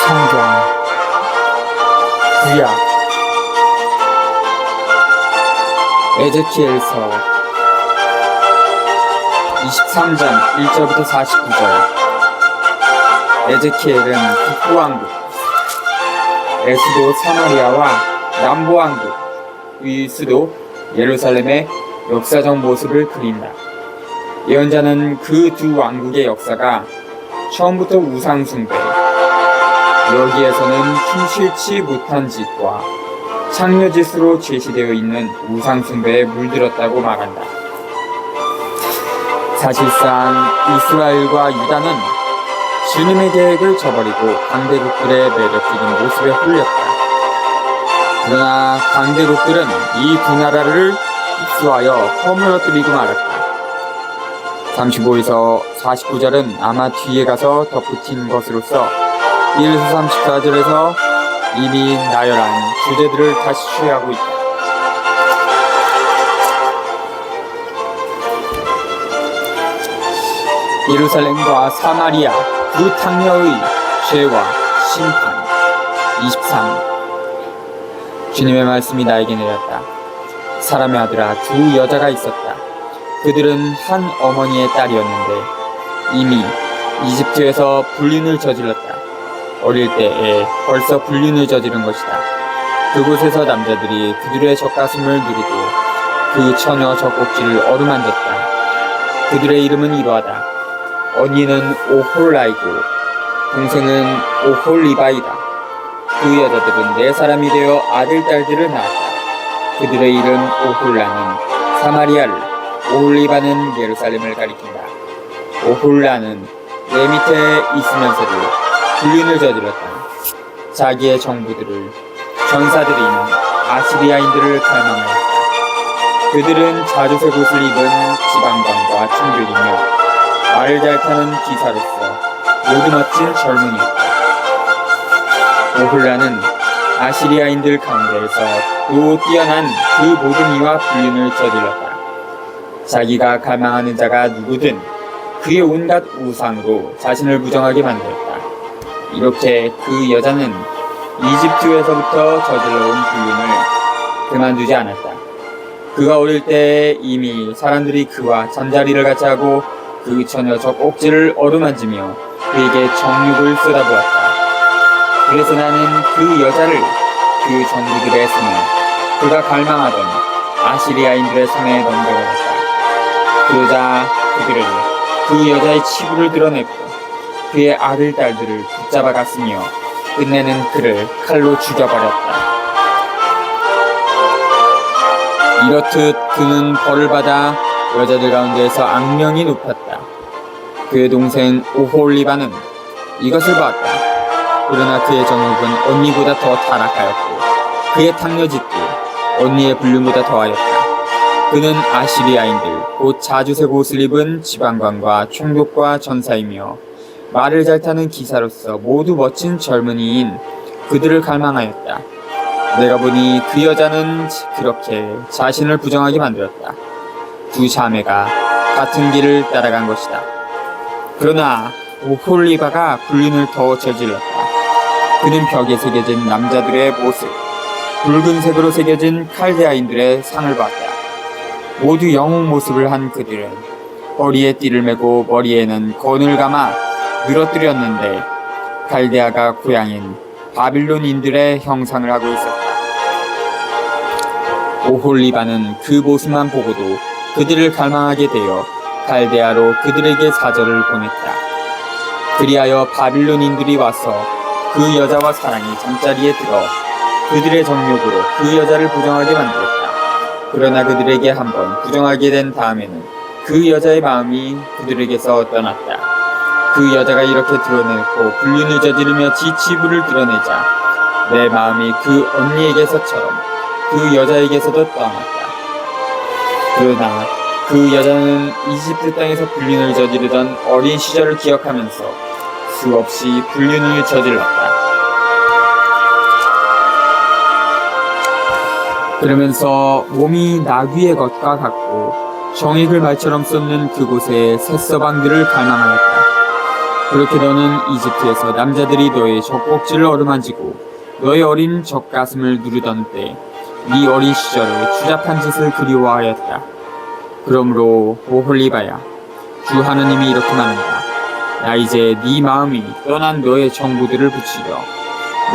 성경 구약 에제키엘서 23장 1절부터 49절. 에제키엘은 북부왕국, 에스도 사마리아와 남부왕국, 위 수도 예루살렘의 역사적 모습을 그린다. 예언자는 그 두 왕국의 역사가 처음부터 우상숭배, 여기에서는 춤실치 못한 짓과 창녀짓으로 제시되어 있는 우상숭배에 물들었다고 말한다. 사실상 이스라엘과 유다는 주님의 계획을 저버리고 강대국들의 매력적인 모습에 홀렸다. 그러나 강대국들은 이 두 나라를 흡수하여 허물어뜨리고 말았다. 35에서 49절은 아마 뒤에 가서 덧붙인 것으로서 1에서 34절에서 이미 나열한 주제들을 다시 취하고 있다. 예루살렘과 사마리아 두 탕녀의 죄와 심판. 23. 주님의 말씀이 나에게 내렸다. 사람의 아들아, 두 여자가 있었다. 그들은 한 어머니의 딸이었는데 이미 이집트에서 불륜을 저질렀다. 어릴 때에 벌써 불륜을 저지른 것이다. 그곳에서 남자들이 그들의 젖가슴을 누리고 그 처녀 젖꼭지를 어루만졌다. 그들의 이름은 이러하다. 언니는 오홀라이고 동생은 오홀리바이다. 그 여자들은 네 사람이 되어 아들, 딸들을 낳았다. 그들의 이름 오홀라는 사마리아를, 오홀리바는 예루살렘을 가리킨다. 오홀라는 내 밑에 있으면서도 불륜을 저질렀다. 자기의 정부들을, 전사들이 있는 아시리아인들을 갈망하였다. 그들은 자주색 옷을 입은 지방관과 충족이며 말을 잘 타는 기사로서 모두 멋진 젊은이였다. 오홀라는 아시리아인들 가운데에서 또 뛰어난 그 모든 이와 불륜을 저질렀다. 자기가 갈망하는 자가 누구든 그의 온갖 우상으로 자신을 부정하게 만들었다. 이렇게 그 여자는 이집트에서부터 저질러온 불륜을 그만두지 않았다. 그가 어릴 때 이미 사람들이 그와 잠자리를 같이 하고 그 처녀 젖꼭지를 어루만지며 그에게 정욕을 쏟아부었다. 그래서 나는 그 여자를 그 정부들의 손에, 그가 갈망하던 아시리아인들의 손에 넘겨버렸다. 그러자 그들은 그 여자의 치부를 드러냈고 그의 아들, 딸들을 붙잡아 갔으며 끝내는 그를 칼로 죽여버렸다. 이렇듯 그는 벌을 받아 여자들 가운데에서 악명이 높았다. 그의 동생 오홀리바는 이것을 봤다. 그러나 그의 정욕은 언니보다 더 타락하였고 그의 탕녀짓도 언니의 불륜보다 더하였다. 그는 아시리아인들, 곧 자주색 옷을 입은 지방관과 총독과 전사이며 말을 잘 타는 기사로서 모두 멋진 젊은이인 그들을 갈망하였다. 내가 보니 그 여자는 그렇게 자신을 부정하게 만들었다. 두 자매가 같은 길을 따라간 것이다. 그러나 오홀리바가 불륜을 더 저질렀다. 그는 벽에 새겨진 남자들의 모습, 붉은색으로 새겨진 칼데아인들의 상을 봤다. 모두 영웅 모습을 한 그들은 허리에 띠를 메고 머리에는 건을 감아 늘어뜨렸는데 칼데아가 고향인 바빌론인들의 형상을 하고 있었다. 오홀리바는 그 모습만 보고도 그들을 갈망하게 되어 칼데아로 그들에게 사절을 보냈다. 그리하여 바빌론인들이 와서 그 여자와 사랑이 잠자리에 들어 그들의 정욕으로 그 여자를 부정하게 만들었다. 그러나 그들에게 한번 부정하게 된 다음에는 그 여자의 마음이 그들에게서 떠났다. 그 여자가 이렇게 드러내고 불륜을 저지르며 지치부를 드러내자 내 마음이 그 언니에게서처럼 그 여자에게서도 떠났다. 그러나 그 여자는 이집트 땅에서 불륜을 저지르던 어린 시절을 기억하면서 수없이 불륜을 저질렀다. 그러면서 몸이 나귀의 것과 같고 정액을 말처럼 쏟는 그곳의 새서방들을 갈망하였다. 그렇게 너는 이집트에서 남자들이 너의 젖꼭지를 어루만지고 너의 어린 젖가슴을 누르던 때 네 어린 시절의 추잡한 짓을 그리워하였다. 그러므로 오홀리바야, 주 하느님이 이렇게 말한다. 나 이제 네 마음이 떠난 너의 정부들을 붙이려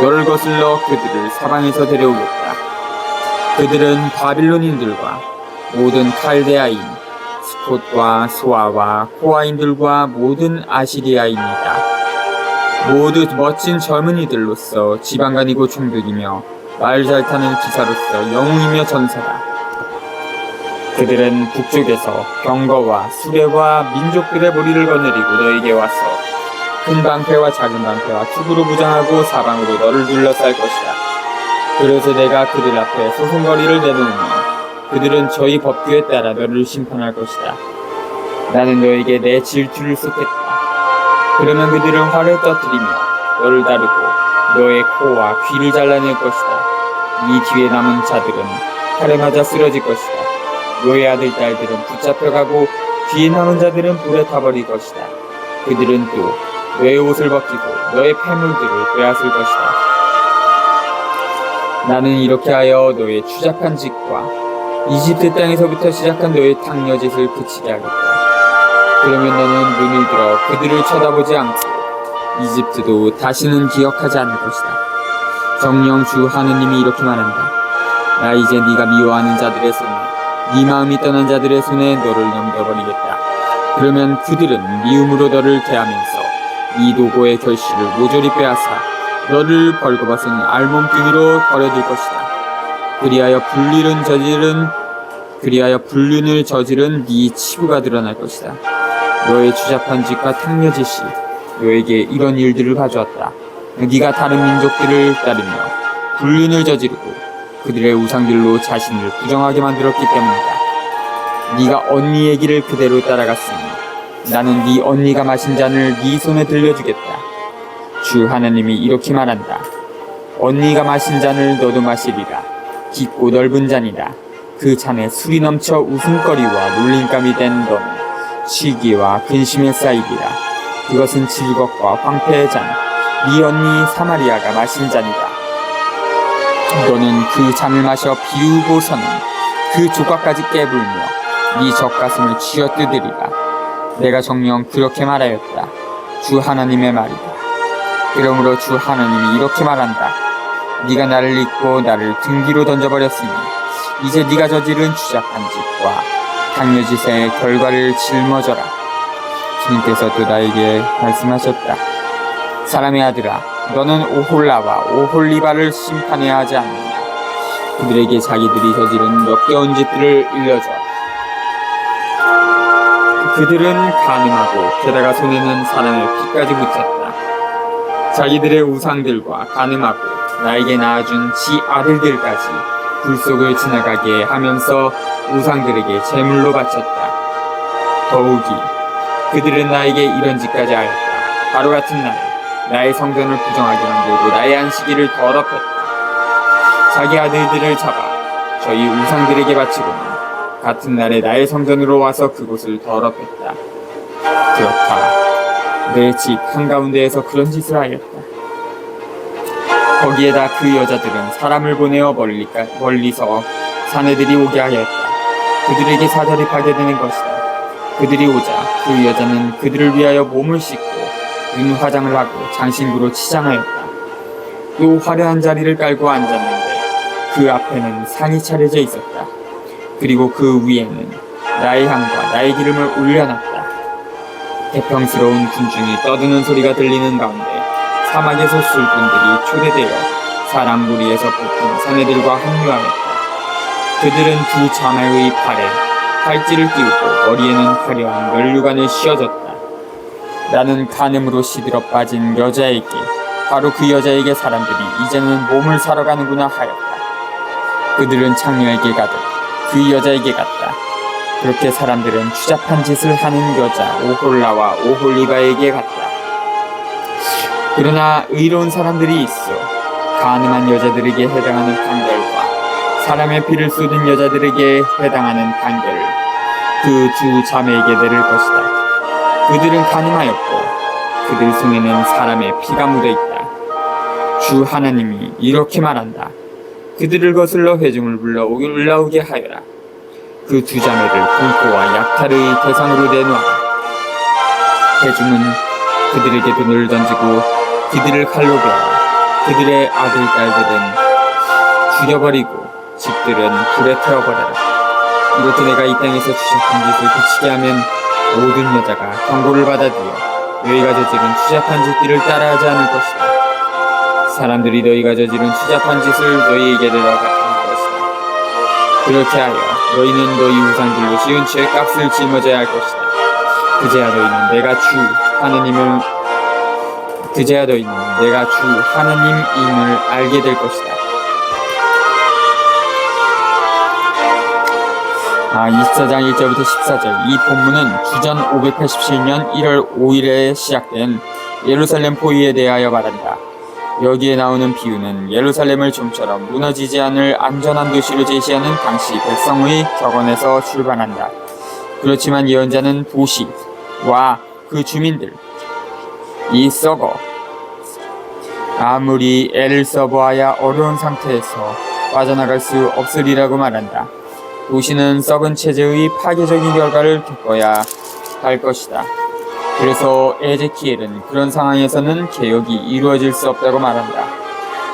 너를 거슬러 그들을 사방에서 데려오겠다. 그들은 바빌론인들과 모든 칼데아인, 스콧과 소아와 호아인들과 모든 아시리아인이다. 모두 멋진 젊은이들로서 지방간이고 총독이며 말 잘 타는 기사로서 영웅이며 전사다. 그들은 북쪽에서 병거와 수레와 민족들의 무리를 거느리고 너에게 와서 큰 방패와 작은 방패와 투구로 무장하고 사방으로 너를 둘러쌀 것이다. 그래서 내가 그들 앞에 소송거리를 내놓으며 그들은 저희 법규에 따라 너를 심판할 것이다. 나는 너에게 내 질투를 쏟겠다. 그러면 그들은 활을 떠뜨리며 너를 다루고 너의 코와 귀를 잘라낼 것이다. 네 뒤에 남은 자들은 칼에 맞아 쓰러질 것이다. 너의 아들 딸들은 붙잡혀가고 뒤에 남은 자들은 불에 타버릴 것이다. 그들은 또 너의 옷을 벗기고 너의 폐물들을 빼앗을 것이다. 나는 이렇게 하여 너의 추잡한 짓과 이집트 땅에서부터 시작한 너의 탕려짓을 그치게 하겠다. 그러면 너는 눈을 들어 그들을 쳐다보지 않고 이집트도 다시는 기억하지 않을 것이다. 정령 주 하느님이 이렇게 말한다. 나 이제 네가 미워하는 자들의 손에 네 마음이 떠난 자들의 손에 너를 넘겨버리겠다. 그러면 그들은 미움으로 너를 대하면서 네 노고의 결실을 모조리 빼앗아 너를 벌거벗은 알몸뚱이로 버려둘 것이다. 그리하여 불륜을 저지른 네 치부가 드러날 것이다. 너의 추잡한 짓과 탕려짓이 너에게 이런 일들을 가져왔다. 네가 다른 민족들을 따르며 불륜을 저지르고 그들의 우상들로 자신을 부정하게 만들었기 때문이다. 네가 언니 얘기를 그대로 따라갔으니 나는 네 언니가 마신 잔을 네 손에 들려주겠다. 주 하나님이 이렇게 말한다. 언니가 마신 잔을 너도 마시리라. 깊고 넓은 잔이다. 그 잔에 술이 넘쳐 웃음거리와 놀림감이 된 너는 시기와 근심에 쌓이리라. 그것은 즐겁과 황폐의 잔, 네 언니 사마리아가 마신 잔이다. 너는 그 잔을 마셔 비우고서는 그 조각까지 깨불며 네 젖가슴을 쥐어뜯으리라. 내가 정녕 그렇게 말하였다. 주 하나님의 말이다. 그러므로 주 하나님이 이렇게 말한다. 네가 나를 잊고 나를 등 뒤로 던져버렸으니 이제 네가 저지른 추잡한 짓과 탕려짓의 결과를 짊어져라. 주님께서 또 나에게 말씀하셨다. 사람의 아들아, 너는 오홀라와 오홀리바를 심판해야 하지 않느냐. 그들에게 자기들이 저지른 역겨운 짓들을 일러줘. 그들은 간음하고 게다가 손에는 사람의 피까지 묻혔다. 자기들의 우상들과 간음하고 나에게 낳아준 지 아들들까지 불 속을 지나가게 하면서 우상들에게 제물로 바쳤다. 더욱이 그들은 나에게 이런 짓까지 하였다. 바로 같은 날 나의 성전을 부정하게 만들고 나의 안식일을 더럽혔다. 자기 아들들을 잡아 저희 우상들에게 바치고는 같은 날에 나의 성전으로 와서 그곳을 더럽혔다. 그렇다. 내 집 한가운데에서 그런 짓을 하였다. 거기에다 그 여자들은 사람을 보내어 멀리서 사내들이 오게 하였다. 그들에게 사자립하게 되는 것이다. 그들이 오자 그 여자는 그들을 위하여 몸을 씻고 눈 화장을 하고 장신구로 치장하였다. 또 화려한 자리를 깔고 앉았는데 그 앞에는 상이 차려져 있었다. 그리고 그 위에는 나의 향과 나의 기름을 올려놨다. 태평스러운 군중이 떠드는 소리가 들리는 가운데 사막에서 술꾼들이 초대되어 사람 무리에서 뽑힌 사내들과 합류하였다. 그들은 두 자매의 팔에 팔찌를 띄우고 머리에는 화려한 면류관을 씌워줬다. 나는 간음으로 시들어 빠진 여자에게, 바로 그 여자에게 사람들이 이제는 몸을 사러 가는구나 하였다. 그들은 창녀에게 가듯 그 여자에게 갔다. 그렇게 사람들은 추잡한 짓을 하는 여자 오홀라와 오홀리바에게 갔다. 그러나 의로운 사람들이 있어 간음한 여자들에게 해당하는 판결과 사람의 피를 쏟은 여자들에게 해당하는 판결을 그 두 자매에게 내릴 것이다. 그들은 간음하였고 그들 손에는 사람의 피가 묻어 있다. 주 하나님이 이렇게 말한다. 그들을 거슬러 회중을 불러 올라오게 하여라. 그 두 자매를 불꽃과 약탈의 대상으로 내놓아라. 회중은 그들에게 돈을 던지고 그들을 칼로 베어 그들의 아들 딸들은 죽여버리고 집들은 불에 태워버려라. 이렇게 내가 이 땅에서 추잡한 짓을 그치게 하면 모든 여자가 경고를 받아들여 너희가 저지른 추잡한 짓들을 따라하지 않을 것이다. 사람들이 너희가 저지른 추잡한 짓을 너희에게 내려가는 것이다. 그렇게 하여 너희는 너희 우상들로 지은 죄값을 짊어져야 할 것이다. 그제야 너희는 내가 주 하나님임을 알게 될 것이다. 24장 1절부터 14절. 이 본문은 주전 587년 1월 5일에 시작된 예루살렘 포위에 대하여 말한다. 여기에 나오는 비유는 예루살렘을 좀처럼 무너지지 않을 안전한 도시로 제시하는 당시 백성의 격언에서 출발한다. 그렇지만 예언자는 도시와 그 주민들, 이 썩어 아무리 애를 써보아야 어려운 상태에서 빠져나갈 수 없으리라고 말한다. 도시는 썩은 체제의 파괴적인 결과를 겪어야 할 것이다. 그래서 에제키엘은 그런 상황에서는 개혁이 이루어질 수 없다고 말한다.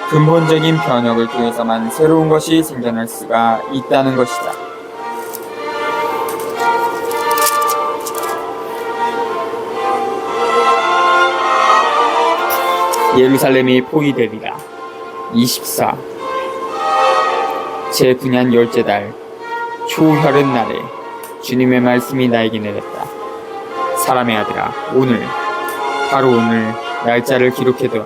근본적인 변혁을 통해서만 새로운 것이 생겨날 수가 있다는 것이다. 예루살렘이 포위되리라. 24. 제9년 10째 달 초혈은 날에 주님의 말씀이 나에게 내렸다. 사람의 아들아, 바로 오늘 날짜를 기록해둬라.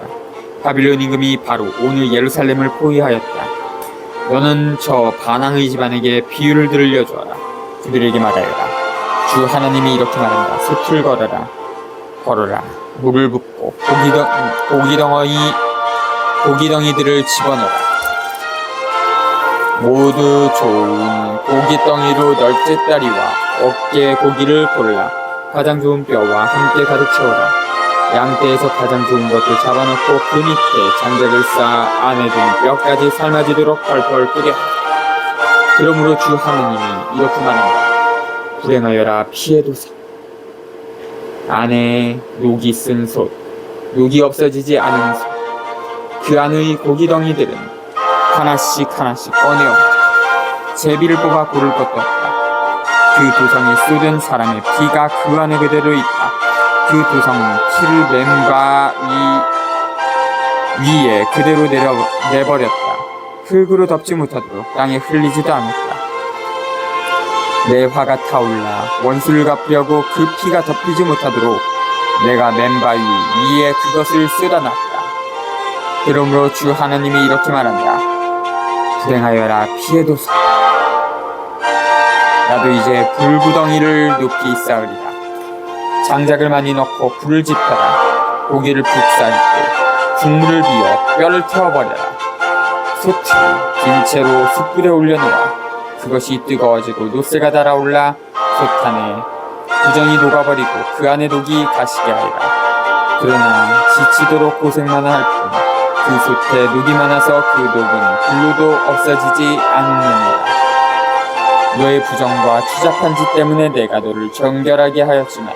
바빌론 임금이 바로 오늘 예루살렘을 포위하였다. 너는 저 반항의 집안에게 비유를 들려주어라. 그들에게 말하여라. 주 하나님이 이렇게 말한다. 숲을 걸어라. 물을 붓고 고기덩이들을 집어넣어라. 모두 좋은 고기덩이로 널째다리와 어깨 고기를 골라 가장 좋은 뼈와 함께 가득 채워라. 양떼에서 가장 좋은 것을 잡아놓고 그 밑에 장작을 쌓아 안에 든 뼈까지 삶아지도록 펄펄 끓여. 그러므로 주 하나님이 이렇게 말한다. 불행하여라. 피해도사. 안에 녹이 쓴 솥, 녹이 없어지지 않은 솥, 그 안의 고기덩이들은 하나씩 꺼내어 제비를 뽑아 고를 것도 없다. 그 도성에 쏟은 사람의 피가 그 안에 그대로 있다. 그 도성은 피를 맨바 위에 그대로 내버렸다. 흙으로 덮지 못하도록 땅에 흘리지도 않았다. 내 화가 타올라 원수를 갚으려고 그 피가 덮이지 못하도록 내가 맨바 위에 그것을 쏟아놨다. 그러므로 주 하나님이 이렇게 말한다. 불행하여라. 피해도사. 나도 이제 불구덩이를 높이 쌓으리라. 장작을 많이 넣고 불을 지펴라. 고기를 푹 삶고 국물을 비워 뼈를 태워버려라. 솥을 긴 채로 숯불에 올려놓아 그것이 뜨거워지고 노쇠가 달아올라 솥 안에 부정이 녹아버리고 그 안에 녹이 가시게 하리라. 그러나 지치도록 고생만 할 뿐 그 솥에 녹이 많아서 그 녹은 불로도 없어지지 않느니라. 너의 부정과 추잡한 짓 때문에 내가 너를 정결하게 하였지만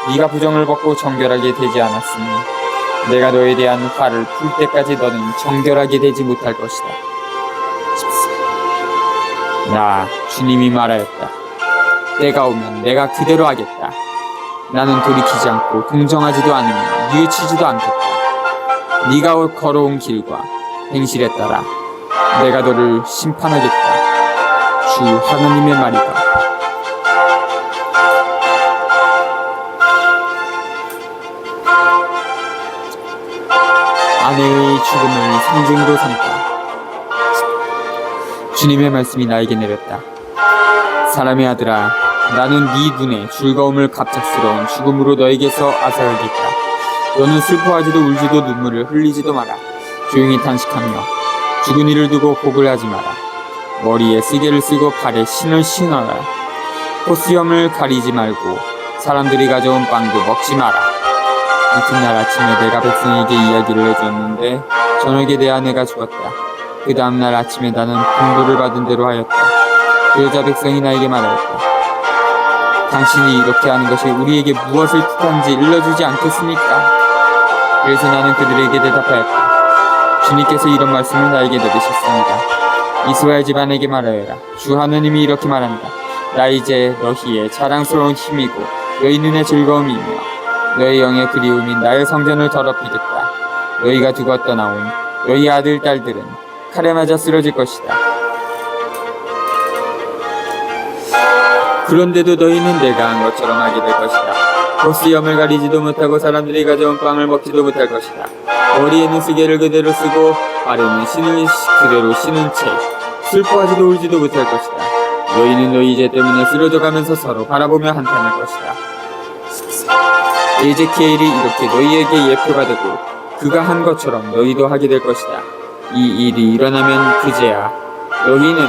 네가 부정을 벗고 정결하게 되지 않았으니 내가 너에 대한 화를 풀 때까지 너는 정결하게 되지 못할 것이다. 14. 나 주님이 말하였다. 때가 오면 내가 그대로 하겠다. 나는 돌이키지 않고 동정하지도 않으며 뉘우치지도 않겠다. 네가 걸어온 길과 행실에 따라 내가 너를 심판하겠다. 주 하나님의 말이다. 아내의 죽음을 상징으로 삼다. 주님의 말씀이 나에게 내렸다. 사람의 아들아, 나는 네 눈에 즐거움을 갑작스러운 죽음으로 너에게서 앗아가겠다. 너는 슬퍼하지도 울지도 눈물을 흘리지도 마라. 조용히 탄식하며 죽은 이를 두고 곡을 하지 마라. 머리에 시계를 쓰고 발에 신을 신어라. 콧수염을 가리지 말고 사람들이 가져온 빵도 먹지 마라. 이튿날 아침에 내가 백성에게 이야기를 해주었는데 저녁에 내 아내가 죽었다. 그 다음날 아침에 나는 분부를 받은 대로 하였다. 그 여자 백성이 나에게 말하였다. 당신이 이렇게 하는 것이 우리에게 무엇을 뜻하는지 일러주지 않겠습니까? 그래서 나는 그들에게 대답하였다. 주님께서 이런 말씀을 나에게 내리셨습니다. 이스라엘 집안에게 말하여라. 주 하느님이 이렇게 말한다. 나 이제 너희의 자랑스러운 힘이고 너희 눈의 즐거움이며 너희 영의 그리움인 나의 성전을 더럽히겠다. 너희가 두고 떠나온 너희 아들 딸들은 칼에 맞아 쓰러질 것이다. 그런데도 너희는 내가 한 것처럼 하게 될 것이다. 보스염을 가리지도 못하고 사람들이 가져온 빵을 먹지도 못할 것이다. 머리에는 쓰개를 그대로 쓰고 발에는 신을 그대로 신은 채 슬퍼하지도 울지도 못할 것이다. 너희는 너희 죄 때문에 쓰러져가면서 서로 바라보며 한탄할 것이다. 에제키엘이 이렇게 너희에게 예표가 되고 그가 한 것처럼 너희도 하게 될 것이다. 이 일이 일어나면 그제야 너희는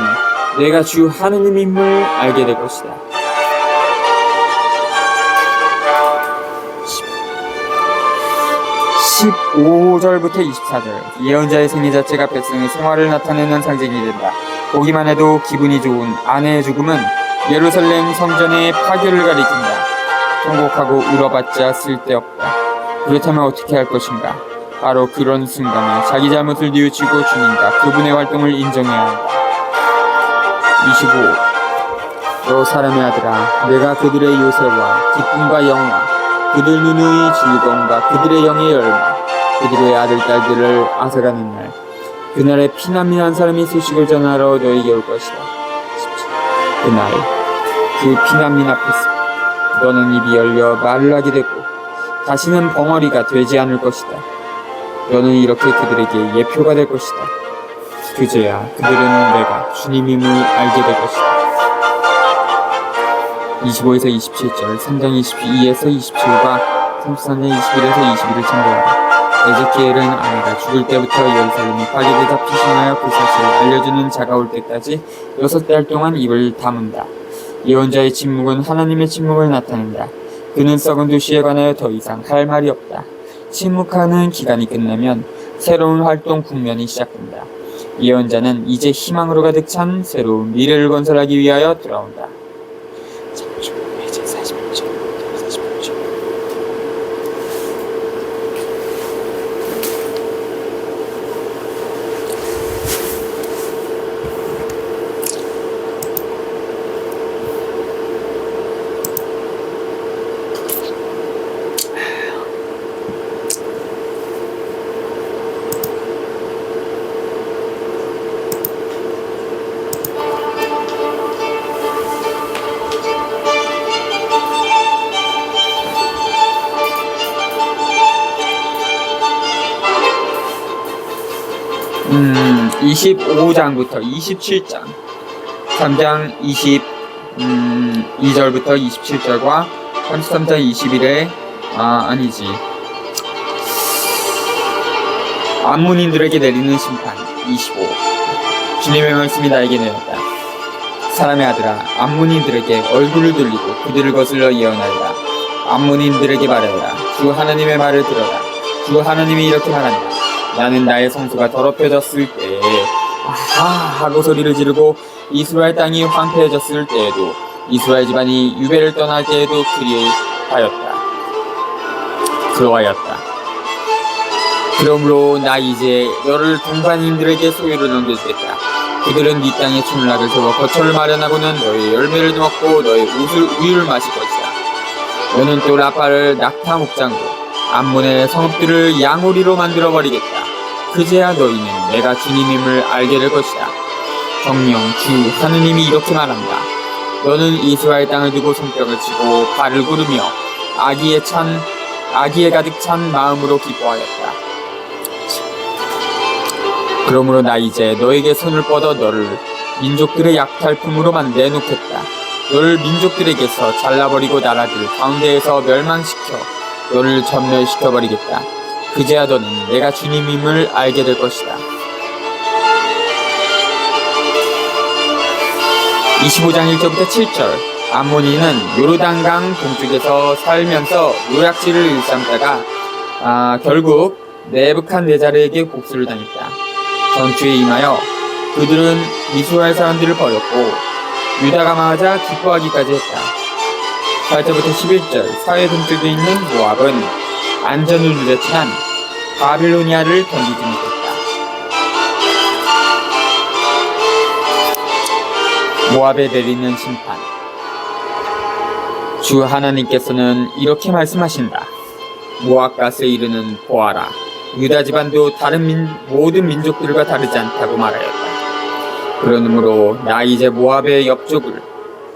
내가 주 하느님임을 알게 될 것이다. 15절부터 24절 예언자의 생애 자체가 백성의 생활을 나타내는 상징이 된다. 보기만 해도 기분이 좋은 아내의 죽음은 예루살렘 성전의 파괴를 가리킨다. 통곡하고 울어봤자 쓸데없다. 그렇다면 어떻게 할 것인가? 바로 그런 순간에 자기 잘못을 뉘우치고 주님과 그분의 활동을 인정해야 한다. 25. 너 사람의 아들아, 내가 그들의 요새와 기쁨과 영화, 그들 누누이 즐거움과 그들의 영의 열망, 그들의 아들 딸들을 앗아가는 날, 그날에 피난민한 사람이 소식을 전하러 너에게 올 것이다. 17. 그날 그 피난민 앞에서 너는 입이 열려 말을 하게 되고 다시는 벙어리가 되지 않을 것이다. 너는 이렇게 그들에게 예표가 될 것이다. 그제야 그들은 내가 주님임을 알게 될 것이다. 25에서 27절, 3장 22에서 27과 33장 21에서 21을 참고하라. 에제키엘은 아내가 죽을 때부터 예루살렘이 파괴되다 피신하여 그 사실을 알려주는 자가 올 때까지 6달 동안 입을 다문다. 예언자의 침묵은 하나님의 침묵을 나타낸다. 그는 썩은 도시에 관하여 더 이상 할 말이 없다. 침묵하는 기간이 끝나면 새로운 활동 국면이 시작된다. 예언자는 이제 희망으로 가득 찬 새로운 미래를 건설하기 위하여 돌아온다. 이제 40절. 음, 25장부터 27장, 3장 22절부터 27절과 33장 21에 아니지 암몬인들에게 내리는 심판. 25. 주님의 말씀이 나에게 내렸다. 사람의 아들아, 암몬인들에게 얼굴을 돌리고 그들을 거슬러 예언하리라. 암몬인들에게 말하라. 주 하나님의 말을 들어라. 주 하나님이 이렇게 말한다. 나는 나의 성소가 더럽혀졌을 때에 아하 하고 소리를 지르고 이스라엘 땅이 황폐해졌을 때에도 이스라엘 집안이 유배를 떠날 때에도 그러하였다. 그러므로 나 이제 너를 동반인들에게 소유를 넘겨주겠다. 그들은 네 땅에 추물락을 세워 거처를 마련하고는 너의 열매를 먹고 너의 우유를 마실 것이다. 너는 또 라파를 낙타 목장으로 암몬의 성읍들을 양오리로 만들어버리겠다. 그제야 너희는 내가 주님임을 알게 될 것이다. 정령 주 하느님이 이렇게 말한다. 너는 이스라엘 땅을 두고 손뼉을 치고 발을 구르며 악의에 가득 찬 마음으로 기뻐하였다. 그러므로 나 이제 너에게 손을 뻗어 너를 민족들의 약탈품으로만 내놓겠다. 너를 민족들에게서 잘라버리고 나라들 가운데에서 멸망시켜 너를 전멸시켜버리겠다. 그제야 너는 내가 주님임을 알게 될 것이다. 25장 1절부터 7절. 암몬이는 요르단강 동쪽에서 살면서 노략질을 일삼다가 결국 네부칸네자르에게 복수를 당했다. 전투에 임하여 그들은 이스라엘 사람들을 버렸고 유다가 망하자 기뻐하기까지 했다. 8절부터 11절 사회 동쪽에 있는 모압은 안전을 누렸지만 바빌로니아를 견디지 못했다. 모압에 내리는 심판. 주 하나님께서는 이렇게 말씀하신다. 모압갓에 이르는 보아라. 유다 집안도 다른 모든 민족들과 다르지 않다고 말하였다. 그러므로 나 이제 모압의 옆쪽을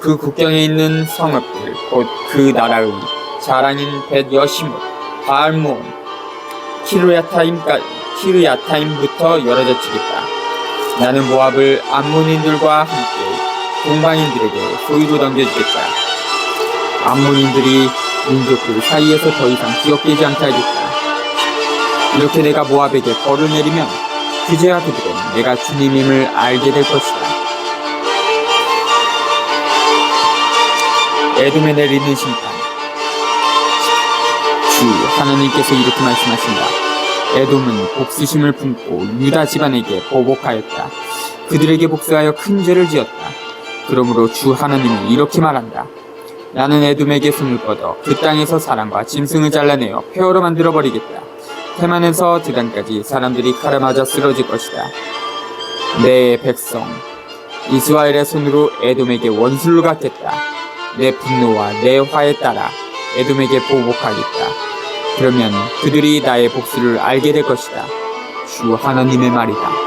그 국경에 있는 성읍들 곧 그 나라의 자랑인 벳 여시못, 바알몬, 키르야타임부터 열어젖히겠다. 나는 모압을 암몬인들과 함께 동방인들에게 소유로 넘겨주겠다. 암몬인들이 민족들 사이에서 더 이상 기억되지 않게 하겠다. 이렇게 내가 모압에게 벌을 내리면 그제야 그들은 내가 주님임을 알게 될 것이다. 에돔에 내리는 심판. 주 하나님께서 이렇게 말씀하신다. 에돔은 복수심을 품고 유다 집안에게 보복하였다. 그들에게 복수하여 큰 죄를 지었다. 그러므로 주 하나님이 이렇게 말한다. 나는 에돔에게 손을 뻗어 그 땅에서 사람과 짐승을 잘라내어 폐허로 만들어버리겠다. 테만에서 드단까지 사람들이 칼에 맞아 쓰러질 것이다. 내 백성 이스라엘의 손으로 에돔에게 원수를 갚겠다. 내 분노와 내 화에 따라 에돔에게 보복하겠다. 그러면 그들이 나의 복수를 알게 될 것이다. 주 하나님의 말이다.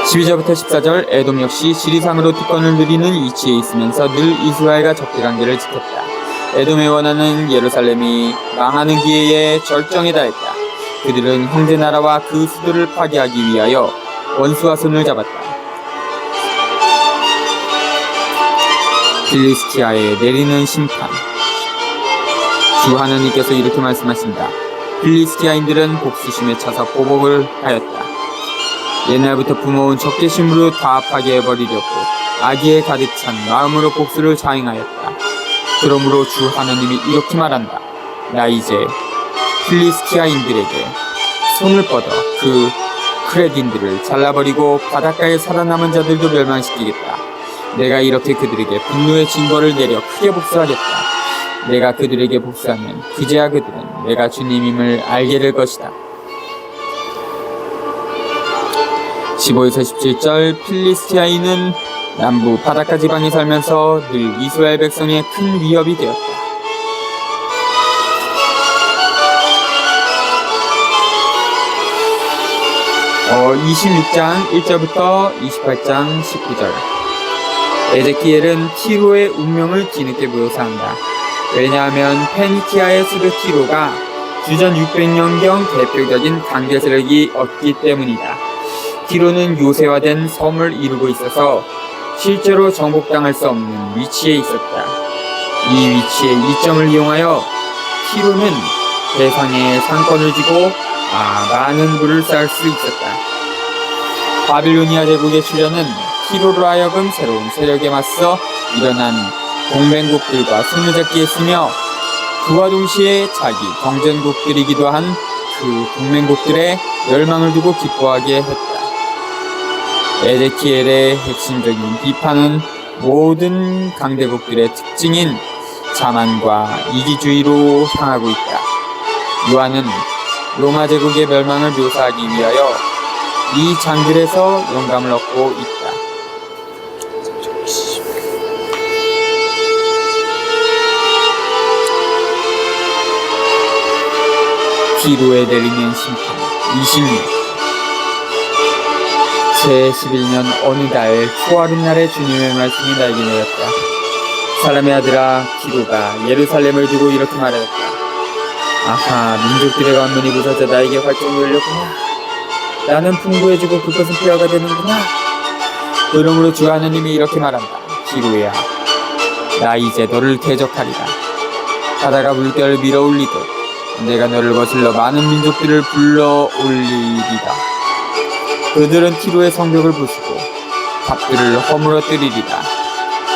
12절부터 14절 에돔 역시 지리상으로 특권을 누리는 위치에 있으면서 늘 이스라엘과 적대관계를 지켰다. 에돔의 원하는 예루살렘이 망하는 기회에 절정에 달했다. 그들은 형제 나라와 그 수도를 파괴하기 위하여 원수와 손을 잡았다. 필리스티아에 내리는 심판. 주 하나님께서 이렇게 말씀하신다. 필리스티아인들은 복수심에 차서 보복을 하였다. 옛날부터 부모온 적개심으로 다 파괴해버리려고 악의에 가득 찬 마음으로 복수를 자행하였다. 그러므로 주 하나님이 이렇게 말한다. 나 이제 필리스티아인들에게 손을 뻗어 그 크레딘들을 잘라버리고 바닷가에 살아남은 자들도 멸망시키겠다. 내가 이렇게 그들에게 분노의 징벌을 내려 크게 복수하겠다. 내가 그들에게 복수하면 그제야 그들은 내가 주님임을 알게 될 것이다. 15에서 17절 필리스티아인은 남부 바닷가 지방에 살면서 늘 이스라엘 백성의 큰 위협이 되었다. 어, 26장 1절부터 28장 19절. 에제키엘은 티로의 운명을 뒤늦게 묘사한다. 왜냐하면 페니키아의 수도 티로가 주전 600년경 대표적인 강대 세력이 없기 때문이다. 티로는 요새화된 섬을 이루고 있어서 실제로 정복당할 수 없는 위치에 있었다. 이 위치의 이점을 이용하여 티로는 대상에 상권을 쥐고 많은 부를 쌓을 수 있었다. 바빌로니아 제국의 출현은 티로로 하여금 새로운 세력에 맞서 일어난 동맹국들과 손을 잡게 했으며 그와 동시에 자기 경쟁국들이기도 한 그 동맹국들의 멸망을 두고 기뻐하게 했다. 에제키엘의 핵심적인 비판은 모든 강대국들의 특징인 자만과 이기주의로 향하고 있다. 요한은 로마 제국의 멸망을 묘사하기 위하여 이 장들에서 영감을 얻고 있다. 티로에 내리는 심판 26. 제11년 어느 달 초하룻날에 주님의 말씀이 나에게 내렸다. 사람의 아들아, 티로가 예루살렘을 두고 이렇게 말하였다. 아하, 민족들의 관문이 부서져 나에게 활동이 열렸구나. 나는 풍부해지고 그것은 폐허가 되는구나. 그러므로 주 하나님이 이렇게 말한다. 티로야, 나 이제 너를 대적하리라. 바다가 물결을 밀어 올리듯 내가 너를 거슬러 많은 민족들을 불러 올리리라. 그들은 티로의 성벽을 부수고 탑들을 허물어뜨리리라.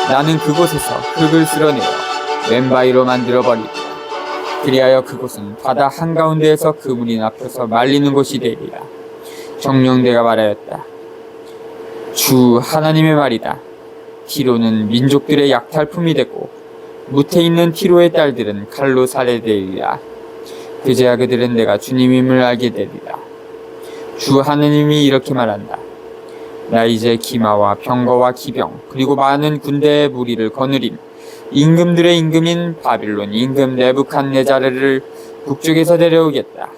나는 그곳에서 흙을 쓸어내어 맨바위로 만들어버리리라. 그리하여 그곳은 바다 한가운데에서 그물이 납혀서 말리는 곳이 되리라. 정녕 내가 말하였다. 주 하나님의 말이다. 티로는 민족들의 약탈품이 되고 무태 있는 티로의 딸들은 칼로 살해되리라. 그제야 그들은 내가 주님임을 알게 되리라. 주 하나님이 이렇게 말한다. 나 이제 기마와 병거와 기병 그리고 많은 군대의 무리를 거느림 임금들의 임금인 바빌론 임금 네부갓네자르를 북쪽에서 데려오겠다.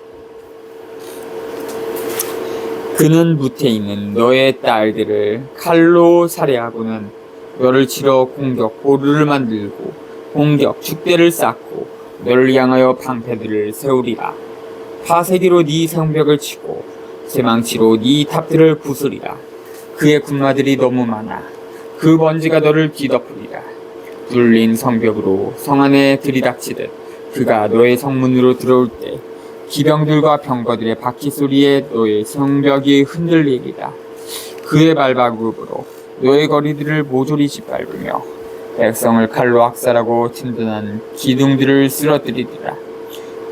그는 무태 있는 너의 딸들을 칼로 살해하고는 너를 치러 공격 보루를 만들고 공격 축대를 쌓고 너를 향하여 방패들을 세우리라. 파쇄기로 네 성벽을 치고 쇠망치로 네 탑들을 부수리라. 그의 군마들이 너무 많아 그 먼지가 너를 뒤덮으리라. 뚫린 성벽으로 성 안에 들이닥치듯 그가 너의 성문으로 들어올 때 기병들과 병거들의 바퀴 소리에 너의 성벽이 흔들리리라. 그의 발바국으로 너의 거리들을 모조리 짓밟으며 백성을 칼로 학살하고 튼튼한 기둥들을 쓰러뜨리리라.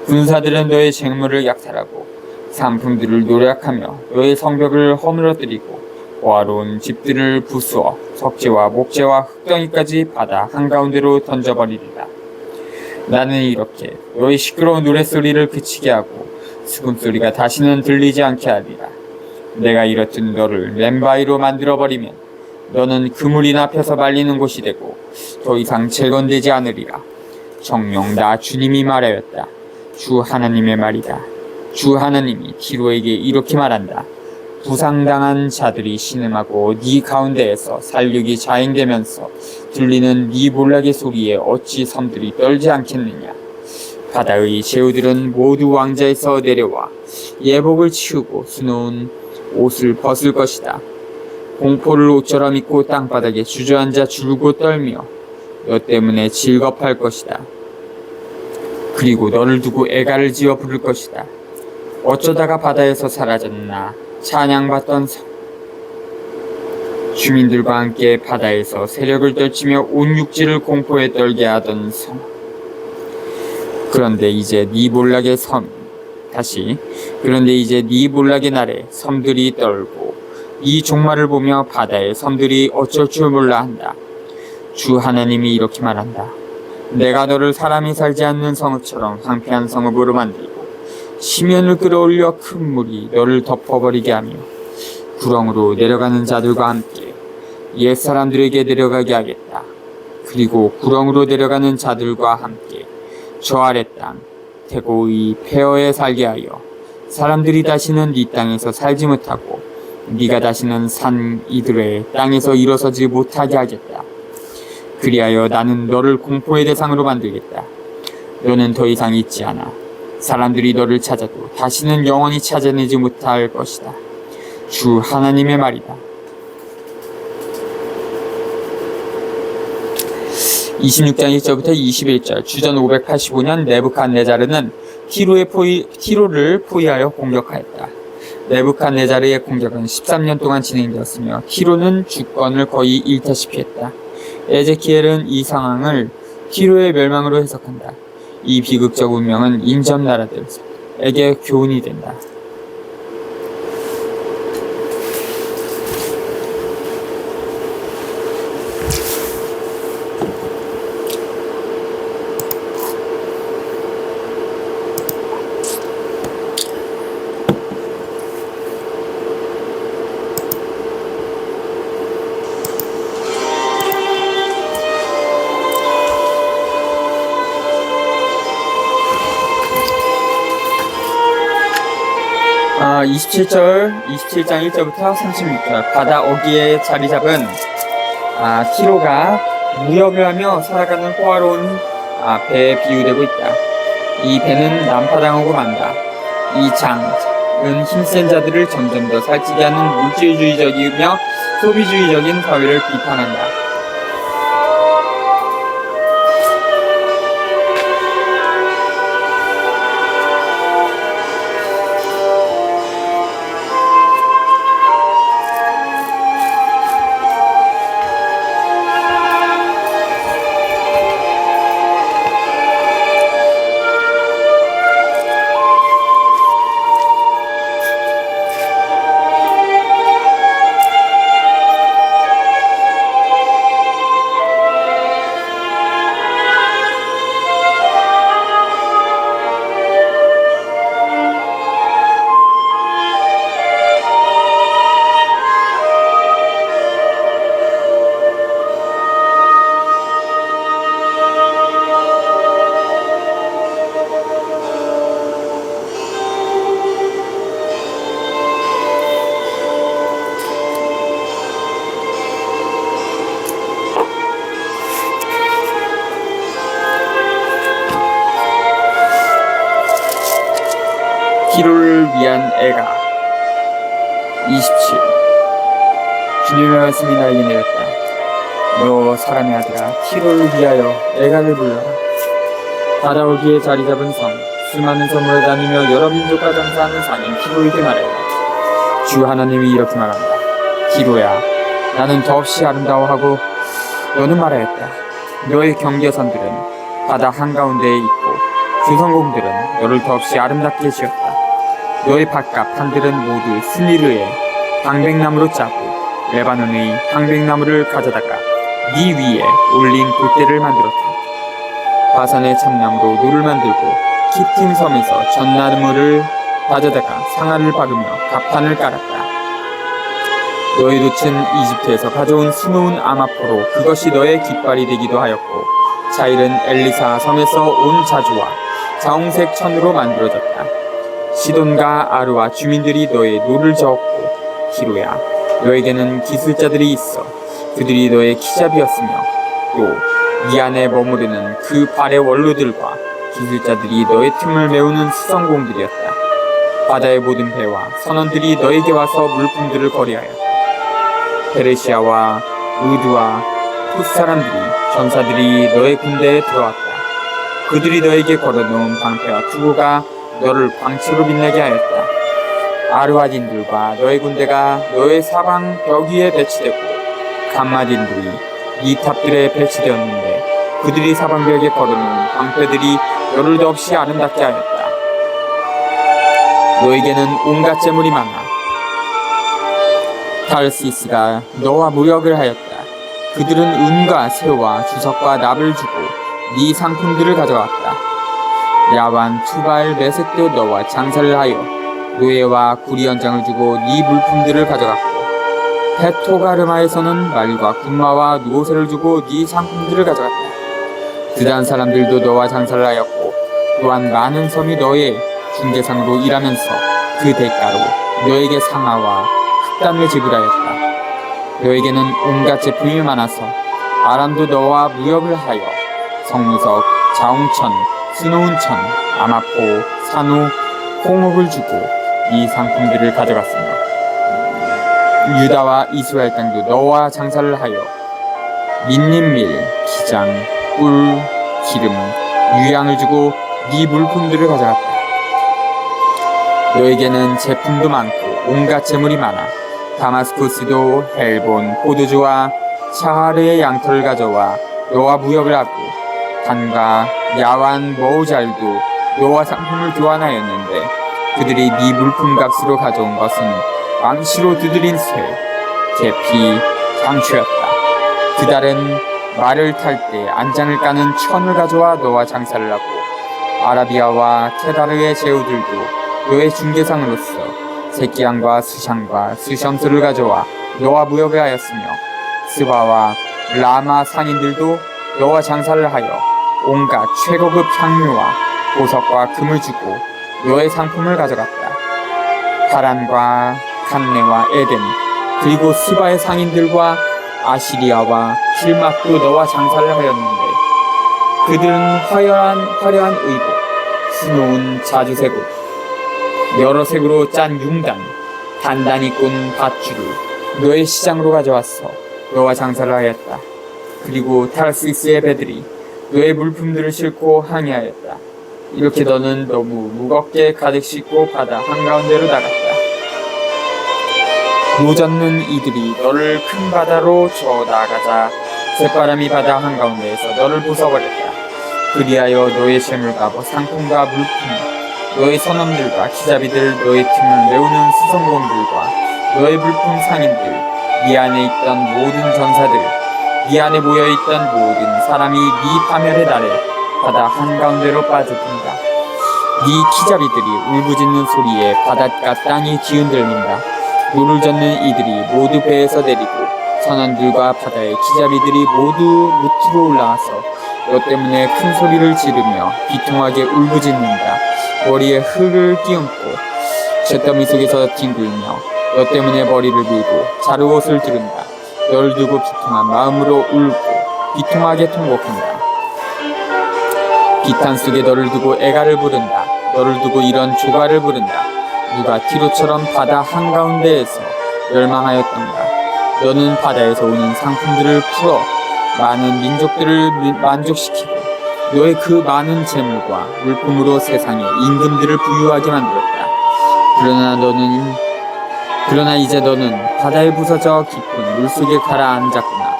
군사들은 너의 재물을 약탈하고 상품들을 노략하며 너의 성벽을 허물어뜨리고 호화로운 집들을 부수어 석재와 목재와 흙덩이까지 바다 한가운데로 던져버리리라. 나는 이렇게 너의 시끄러운 노랫소리를 그치게 하고 수금소리가 다시는 들리지 않게 하리라. 내가 이렇듯 너를 맨바위로 만들어버리면 너는 그물이 납혀서 말리는 곳이 되고 더 이상 재건되지 않으리라. 정녕 나 주님이 말하였다. 주 하나님의 말이다. 주 하나님이 티로에게 이렇게 말한다. 부상당한 자들이 신음하고 네 가운데에서 살육이 자행되면서 들리는 네 몰락의 소리에 어찌 섬들이 떨지 않겠느냐. 바다의 제후들은 모두 왕자에서 내려와 예복을 치우고 수놓은 옷을 벗을 것이다. 공포를 옷처럼 입고 땅바닥에 주저앉아 줄고 떨며 너 때문에 질겁할 것이다. 그리고 너를 두고 애가를 지어 부를 것이다. 어쩌다가 바다에서 사라졌나 찬양받던 성. 주민들과 함께 바다에서 세력을 떨치며 온 육지를 공포에 떨게 하던 성. 그런데 이제 네 몰락의 날에 섬들이 떨고 이 종말을 보며 바다의 섬들이 어쩔 줄 몰라 한다. 주 하나님이 이렇게 말한다. 내가 너를 사람이 살지 않는 성읍처럼 황폐한 성읍으로 만들고 시면을 끌어올려 큰 물이 너를 덮어버리게 하며 구렁으로 내려가는 자들과 함께 옛사람들에게 내려가게 하겠다. 그리고 구렁으로 내려가는 자들과 함께 저 아래 땅 태고의 폐허에 살게 하여 사람들이 다시는 네 땅에서 살지 못하고 네가 다시는 산 이들의 땅에서 일어서지 못하게 하겠다. 그리하여 나는 너를 공포의 대상으로 만들겠다. 너는 더 이상 있지 않아. 사람들이 너를 찾아도 다시는 영원히 찾아내지 못할 것이다. 주 하나님의 말이다. 26장 1절부터 21절. 주전 585년 네부갓네자르는 티로를 포위하여 공격하였다. 네부갓네자르의 공격은 13년 동안 진행되었으며 티로는 주권을 거의 잃다시피 했다. 에제키엘은 이 상황을 티로의 멸망으로 해석한다. 이 비극적 운명은 인접 나라들에게 교훈이 된다. 아, 27장 1절부터 36절. 바다 어귀에 자리 잡은 티로가 무역을 하며 살아가는 호화로운 배에 비유되고 있다. 이 배는 난파당하고 만다. 이 장은 힘센 자들을 점점 더 살찌게 하는 물질주의적이며 소비주의적인 사회를 비판한다. 기로를 위한 애가. 27. 주님의 말씀이 나에게 내렸다. 너 사람의 아들아, 기로를 위하여 애가를 불러라. 바라오기에 자리 잡은 성, 수많은 섬으로 다니며 여러 민족과 장사하는 상인 기로에게 말해라. 주 하나님이 이렇게 말한다. 기로야, 나는 더없이 아름다워하고 너는 말하였다. 너의 경계선들은 바다 한가운데에 있고 주성공들은 너를 더없이 아름답게 지었다. 너의 밭과 판들은 모두 스미르의 방백나무로 짜고 레바논의 방백나무를 가져다가 네 위에 올린 돛대를 만들었다. 바산의 참나무로 노를 만들고 키팀 섬에서 전나무를 가져다가 상아를 박으며 갑판을 깔았다. 너의 돛은 이집트에서 가져온 수놓은 아마포로 그것이 너의 깃발이 되기도 하였고 자일은 엘리사 섬에서 온 자주와 자홍색 천으로 만들어졌다. 시돈과 아르와 주민들이 너의 노를 저었고 기로야, 너에게는 기술자들이 있어. 그들이 너의 키잡이였으며 또 네 안에 머무르는 그 발의 원로들과 기술자들이 너의 틈을 메우는 수성공들이었다. 바다의 모든 배와 선원들이 너에게 와서 물품들을 거래하였다. 페르시아와 우드와 푸스 사람들이 전사들이 너의 군대에 들어왔다. 그들이 너에게 걸어놓은 방패와 투구가 너를 광채로 빛나게 하였다. 아르와딘들과 너의 군대가 너의 사방 벽 위에 배치되고 감마딘들이 이 탑들에 배치되었는데 그들이 사방벽에 걸어놓은 방패들이 너를 더없이 아름답게 하였다. 너에게는 온갖 재물이 많아. 타르시스가 너와 무역을 하였다. 그들은 은과 새와 주석과 납을 주고 네 상품들을 가져왔다. 야완, 투발, 메색도 너와 장사를 하여 노예와 구리 연장을 주고 네 물품들을 가져갔고 페토가르마에서는 말과 군마와 누오새를 주고 네 상품들을 가져갔다. 드단 사람들도 너와 장사를 하였고 또한 많은 섬이 너의 중개상으로 일하면서 그 대가로 너에게 상아와 흑단을 지불하였다. 너에게는 온갖 제품이 많아서 아람도 너와 무역을 하여 성무석, 자홍천, 스노운천, 아마포, 산호, 홍옥을 주고 이 상품들을 가져갔으며 유다와 이스라엘 땅도 너와 장사를 하여 민님밀, 기장, 꿀, 기름, 유향을 주고 네 물품들을 가져갔다. 너에게는 제품도 많고 온갖 재물이 많아. 다마스쿠스도 헬본, 포도주와 샤하르의 양털을 가져와 너와 무역을 하고 단과 야완, 머우잘도 너와 상품을 교환하였는데 그들이 네 물품값으로 가져온 것은 왕시로 두드린 쇠, 계피, 상추였다. 그달은 말을 탈 때 안장을 까는 천을 가져와 너와 장사를 하고 아라비아와 케다르의 제후들도 너의 중개상으로서 새끼양과 수샹과 수셴수를 가져와 너와 무역을 하였으며 스바와 라마 상인들도 너와 장사를 하여 온갖 최고급 향료와 보석과 금을 주고 너의 상품을 가져갔다. 파란과 칸네와 에덴 그리고 스바의 상인들과 아시리아와 힐막도 너와 장사를 하였는데 그들은 화려한 의복, 수놓은 자주색옷, 여러 색으로 짠 융단, 단단히 꼰 밧줄을 너의 시장으로 가져왔어 너와 장사를 하였다. 그리고 타르시스의 배들이 너의 물품들을 싣고 항해하였다. 이렇게 너는 너무 무겁게 가득 싣고 바다 한가운데로 나갔다. 노젓는 이들이 너를 큰 바다로 저어 나가자 새바람이 바다 한가운데에서 너를 부숴버렸다. 그리하여 너의 재물과 상품과 물품, 너의 선원들과 기잡이들, 너의 틈을 메우는 수성공들과 너의 물품 상인들, 네 안에 있던 모든 전사들, 네 안에 모여있던 모든 사람이 네 파멸의 날에 바다 한가운데로 빠져든다. 네 기잡이들이 울부짖는 소리에 바닷가 땅이 뒤흔들린다. 노를 젓는 이들이 모두 배에서 내리고 선원들과 바다의 기잡이들이 모두 무트로 올라와서 너 때문에 큰 소리를 지르며 비통하게 울부짖는다. 머리에 흙을 끼얹고 잿더미 속에서 뒹굴며 너 때문에 머리를 밀고 자루옷을 두른다. 널 두고 비통한 마음으로 울고 비통하게 통곡한다. 비탄 속에 너를 두고 애가를 부른다. 너를 두고 이런 조가를 부른다. 누가 티로처럼 바다 한가운데에서 멸망하였던가. 너는 바다에서 오는 상품들을 풀어 많은 민족들을 만족시키고 너의 그 많은 재물과 물품으로 세상의 임금들을 부유하게 만들었다. 그러나 이제 너는 바다에 부서져 깊은 물속에 가라앉았구나.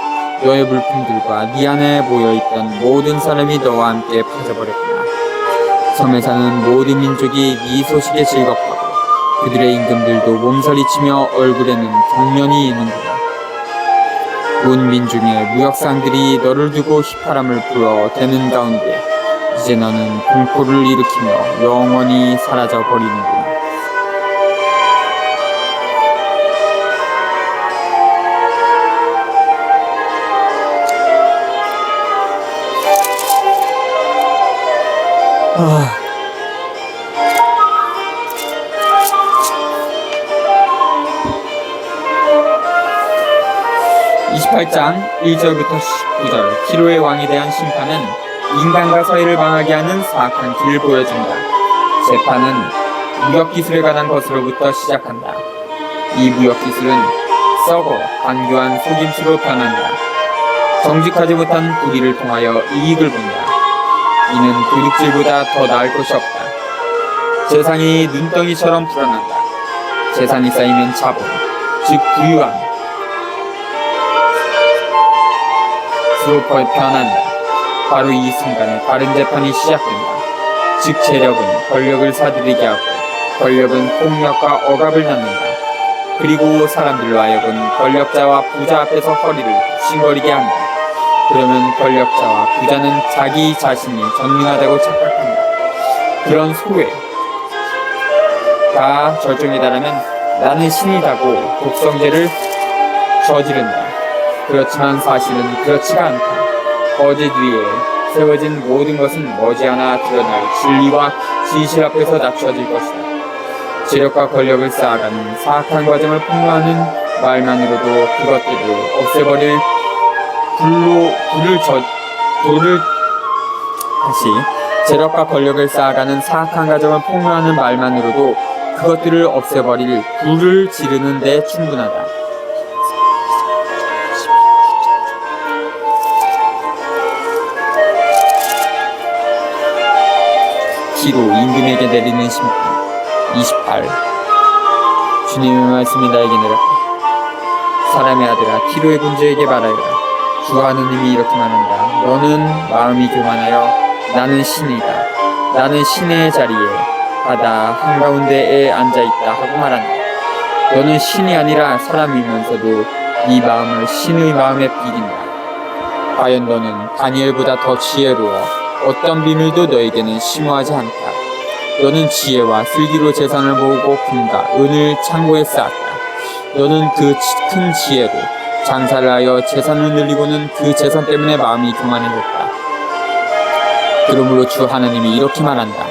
너의 물품들과 네 안에 모여있던 모든 사람이 너와 함께 빠져버렸구나. 섬에 사는 모든 민족이 네 소식에 즐겁하고 그들의 임금들도 몸서리치며 얼굴에는 경련이 있는구나. 온 민중의 무역상들이 너를 두고 휘파람을 불어대는 가운데 이제 너는 공포를 일으키며 영원히 사라져 버리는구나. 아... 28장 1절부터 19절 티로의 왕에 대한 심판은 인간과 사회를 망하게 하는 사악한 길을 보여준다. 재판은 무역기술에 관한 것으로부터 시작한다. 이 무역기술은 썩어 간교한 속임수로 변한다. 정직하지 못한 부리를 통하여 이익을 본다. 이는 도둑질보다 더 나을 것이 없다. 재산이 눈덩이처럼 불어난다. 재산이 쌓이면 자본, 즉 부유함, 수로 변한다. 바로 이 순간에 다른 재판이 시작된다. 즉 재력은 권력을 사들이게 하고 권력은 폭력과 억압을 낳는다. 그리고 사람들로 하여금 권력자와 부자 앞에서 허리를 굽신거리게 한다. 그러면 권력자와 부자는 자기 자신이 전능하다고 착각한다. 그런 소외가 절정에 달하면 나는 신이다고 독성죄를 저지른다. 그렇지만 사실은 그렇지가 않다. 거짓 위에 세워진 모든 것은 머지않아 드러날 진리와 진실 앞에서 낮춰질 것이다. 재력과 권력을 쌓아가는 사악한 과정을 폭로하는 말만으로도 그것들을 없애버릴 재력과 권력을 쌓아가는 사악한 과정을 폭로하는 말만으로도 그것들을 없애버릴 불을 지르는 데 충분하다. 티로 임금에게 내리는 심판 28. 주님의 말씀이 나에게 내렸다. 사람의 아들아, 티로의 군주에게 말하여라. 주 하느님이 이렇게 말한다. 너는 마음이 교만하여 나는 신이다. 나는 신의 자리에 바다 한가운데에 앉아있다 하고 말한다. 너는 신이 아니라 사람이면서도 네 마음을 신의 마음에 비긴다. 과연 너는 다니엘보다 더 지혜로워 어떤 비밀도 너에게는 심오하지 않다. 너는 지혜와 슬기로 재산을 모으고 금과 은을 창고에 쌓았다. 너는 그 큰 지혜로 장사를 하여 재산을 늘리고는 그 재산 때문에 마음이 교만해졌다. 그러므로 주 하나님이 이렇게 말한다.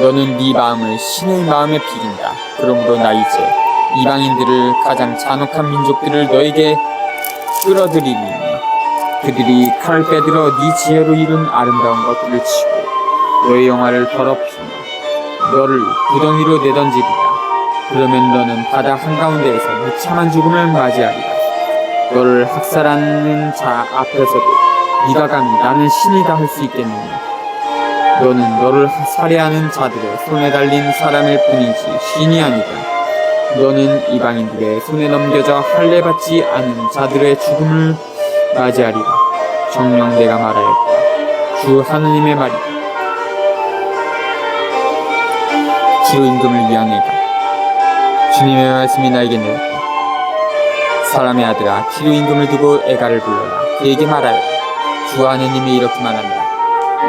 너는 네 마음을 신의 마음에 비긴다. 그러므로 나 이제 이방인들을 가장 잔혹한 민족들을 너에게 끌어들이리니 그들이 칼을 빼들어 네 지혜로 이룬 아름다운 것들을 치고 너의 영화를 더럽히며 너를 구덩이로 내던지리라. 그러면 너는 바다 한가운데에서 무참한 죽음을 맞이하리라. 너를 학살하는 자 앞에서도 네가 감히 나는 신이다 할 수 있겠느냐. 너는 너를 살해하는 자들의 손에 달린 사람일 뿐이지 신이 아니다. 너는 이방인들의 손에 넘겨져 할례받지 않은 자들의 죽음을 맞이하리라. 정녕 내가 말하였다. 주 하느님의 말이다. 티로 임금을 위한 애가. 주님의 말씀이 나에게 내렸다. 사람의 아들아, 티로 임금을 두고 애가를 불러라. 그에게 말하여라. 주 하느님이 이렇게 말한다.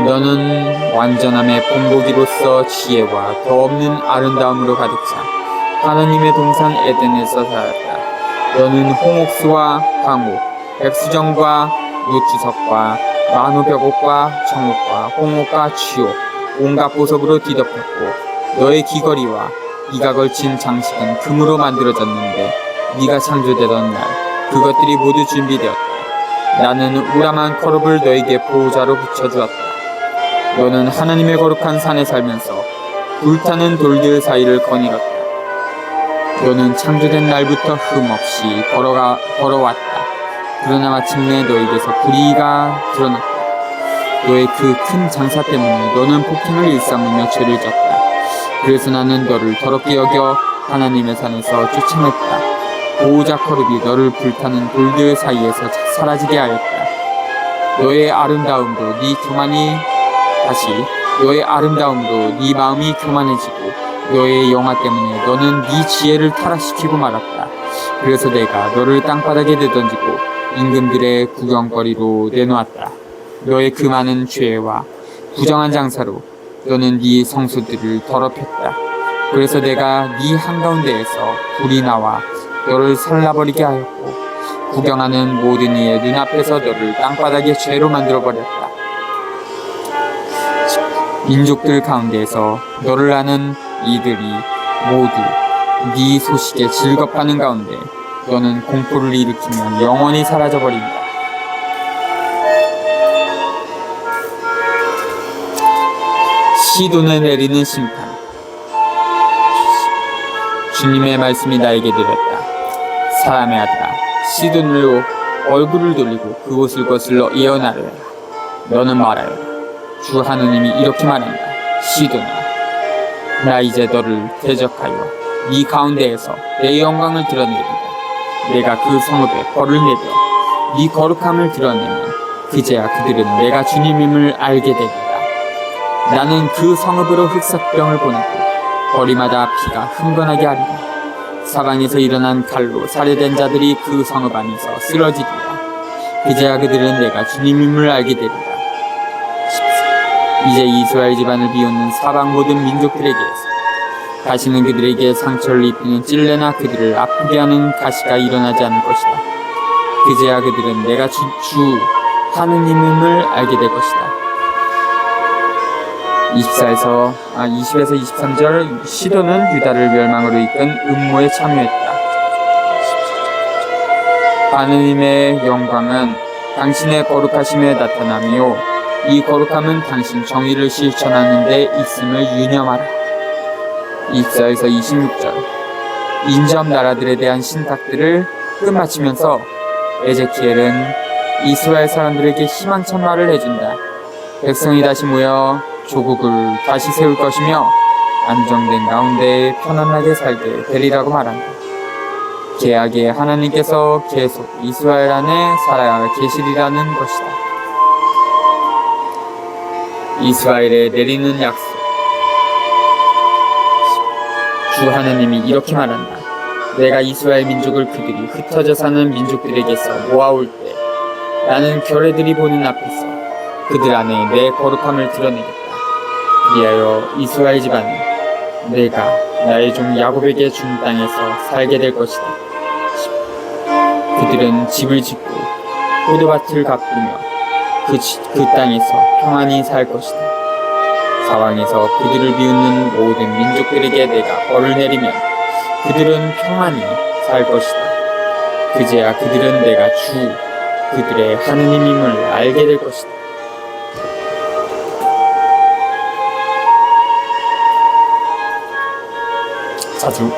너는 완전함의 본보기로서 지혜와 더 없는 아름다움으로 가득 차 하느님의 동산 에덴에서 살았다. 너는 홍옥수와 황옥, 백수정과 노추석과 만우벽옥과 정옥과 홍옥과 쥐옥, 온갖 보석으로 뒤덮였고 너의 귀걸이와 네가 걸친 장식은 금으로 만들어졌는데 네가 창조되던 날 그것들이 모두 준비되었다. 나는 우람한 커룹을 너에게 보호자로 붙여주었다. 너는 하나님의 거룩한 산에 살면서 불타는 돌들 사이를 거닐었다. 너는 창조된 날부터 흠없이 걸어왔다. 그러나 마침내 너에게서 불의가 드러났다. 너의 그 큰 장사 때문에 너는 폭행을 일삼으며 죄를 졌다. 그래서 나는 너를 더럽게 여겨 하나님의 산에서 쫓아냈다. 보호자 거룩이 너를 불타는 돌들 사이에서 사라지게 하였다. 너의 아름다움으로 네 마음이 교만해지고 너의 영화 때문에 너는 네 지혜를 타락시키고 말았다. 그래서 내가 너를 땅바닥에 내던지고 임금들의 구경거리로 내놓았다. 너의 그 많은 죄와 부정한 장사로 너는 네 성소들을 더럽혔다. 그래서 내가 네 한가운데에서 불이 나와 너를 살라버리게 하였고 구경하는 모든 이의 눈앞에서 너를 땅바닥의 죄로 만들어버렸다. 민족들 가운데에서 너를 아는 이들이 모두 네 소식에 즐겁하는 가운데 너는 공포를 일으키면 영원히 사라져버린다. 시돈에 내리는 심판. 주님의 말씀이 나에게 들렸다. 사람의 아들아, 시돈으로 얼굴을 돌리고 그곳을 거슬러 예언하려라. 너는 말하여라. 주 하느님이 이렇게 말한다. 시돈아, 나 이제 너를 대적하여 네 가운데에서 내 영광을 드러내리라. 내가 그 성읍에 벌을 내려 네 거룩함을 드러내면 그제야 그들은 내가 주님임을 알게 되리라. 나는 그 성읍으로 흑사병을 보내고 거리마다 피가 흥건하게 하리라. 사방에서 일어난 칼로 살해된 자들이 그 성읍 안에서 쓰러지리라. 그제야 그들은 내가 주님임을 알게 되리라. 이제 이스라엘 집안을 비웃는 사방 모든 민족들에게서 다시는 그들에게 상처를 입히는 찔레나 그들을 아프게 하는 가시가 일어나지 않을 것이다. 그제야 그들은 내가 주 하느님임을 알게 될 것이다. 20에서 23절. 시돈은 유다를 멸망으로 이끈 음모에 참여했다. 하느님의 영광은 당신의 거룩하심에 나타나며 이 거룩함은 당신 정의를 실천하는 데 있음을 유념하라. 24에서 26절. 인접 나라들에 대한 신탁들을 끝마치면서 에제키엘은 이스라엘 사람들에게 희망찬 말을 해준다. 백성이 다시 모여 조국을 다시 세울 것이며 안정된 가운데 편안하게 살게 되리라고 말한다. 계약의 하나님께서 계속 이스라엘 안에 살아야 계시리라는 것이다. 이스라엘에 내리는 약속. 주 하나님이 이렇게 말한다. 내가 이스라엘 민족을 그들이 흩어져 사는 민족들에게서 모아올 때 나는 결례들이 보는 앞에서 그들 안에 내 거룩함을 드러내겠다. 이하여 이스라엘 집안은 내가 나의 종 야곱에게 준 땅에서 살게 될 것이다. 그들은 집을 짓고 포도밭을 가꾸며 그 땅에서 평안히 살 것이다. 사방에서 그들을 비웃는 모든 민족들에게 내가 벌을 내리면 그들은 평안히 살 것이다. 그제야 그들은 내가 그들의 하느님임을 알게 될 것이다. 자주